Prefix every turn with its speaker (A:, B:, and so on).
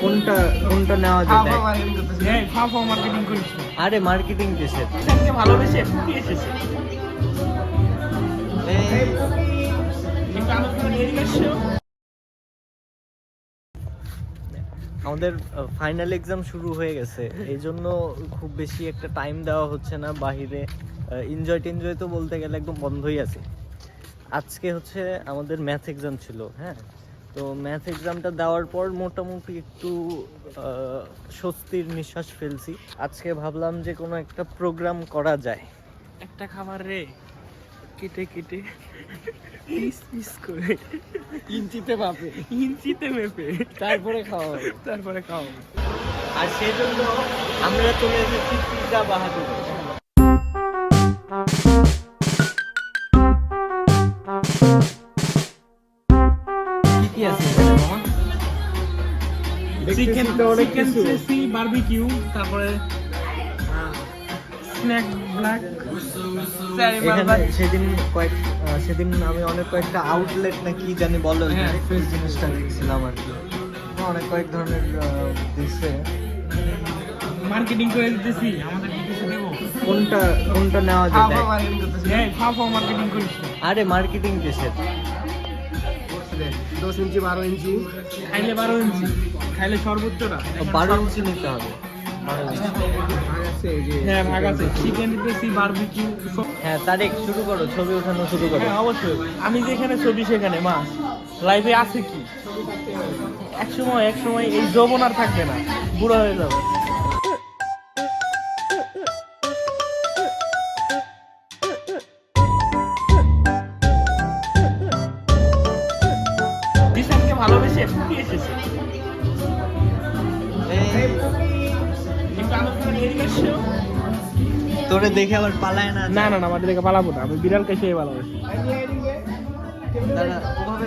A: কোনটা কোনটা নেওয়া যায় দেখ।
B: মার্কেটিং করিস না।
A: আরে মার্কেটিং কিসের?
B: সবকে ভালোবেসে ফুটিয়ে এসেছে। একটু আলোচনা নিয়ে এসেছো।
A: আমাদের ফাইনাল এক্সাম শুরু হয়ে গেছে, এই জন্য খুব বেশি একটা টাইম দেওয়া হচ্ছে না বাহিরে। এনজয় টেনজয় তো বলতে গেলে একদম বন্ধই আছে। আজকে হচ্ছে আমাদের ম্যাথ এক্সাম ছিল, হ্যাঁ। তো ম্যাথ এক্সামটা দেওয়ার পর মোটামুটি একটু স্বস্তির নিঃশ্বাস ফেলছি। আজকে ভাবলাম যে কোনো একটা প্রোগ্রাম করা যায়।
B: একটা খাবার রে কেটে কেটে পিস পিস করে
A: ইঞ্চিতে পাবে,
B: ইঞ্চিতে মেপে
A: তারপরে খাওয়া হবে।
B: তারপরে খাও।
A: আর সেই জন্য আমরা চলে এসেছি পিৎজা বাহাদুর। কি কি আছে এখানে মামা?
B: চিকেন
A: অনেক
B: চিকেন
A: কিছু।
B: ফ্রেসি বারবিকিউ, তারপরে স্ন্যাক ব্ল্যাক
A: এখানে সেদিন আমি অনেক কয়েকটা আউটলেট না কি জানি বলো,
B: হ্যাঁ,
A: এই জিনিসটা দেখছিলাম আর কি। অনেক কয়েক ধরনের দিচ্ছে।
B: মার্কেটিং করে দিতেছি, আমাদের কিছু দেবো।
A: কোনটা কোনটা নেওয়া যায় দেখ।
B: হ্যাঁ, ফাও মার্কেটিং করিস না।
A: আরে মার্কেটিং কিসের?
C: 10 ইঞ্চি 12 ইঞ্চি
B: খাইলে 12 ইঞ্চি, খাইলে সর্বোচ্চটা
A: 12 ইঞ্চি নিতে হবে। 12 ইঞ্চি।
C: ভাগ আছে এই যে
B: হ্যাঁ, ভাগ আছে। চিকেন ফ্রেসি বারবিকিউ সব।
A: হ্যাঁ তারেক শুরু করো, ছবি ওঠানো শুরু করো।
B: হ্যাঁ অবশ্যই, আমি যেখানে ছবি সেখানে মা লাইভে আছে কি। এক সময় এই যৌবন আর থাকবে না, বুড়ো হয়ে যাবে। দিশানকে ভালোবেসে ফুটিয়ে এসেছে। একটু আলোচনা নিয়ে এসেছো।
A: তোরে দেখে আবার পালায় না।
B: না না না, আমাদের দেখে পালাবো না, আমি বিড়ালকে সে ভালোবাসি।
A: দাঁড়া, ওভাবে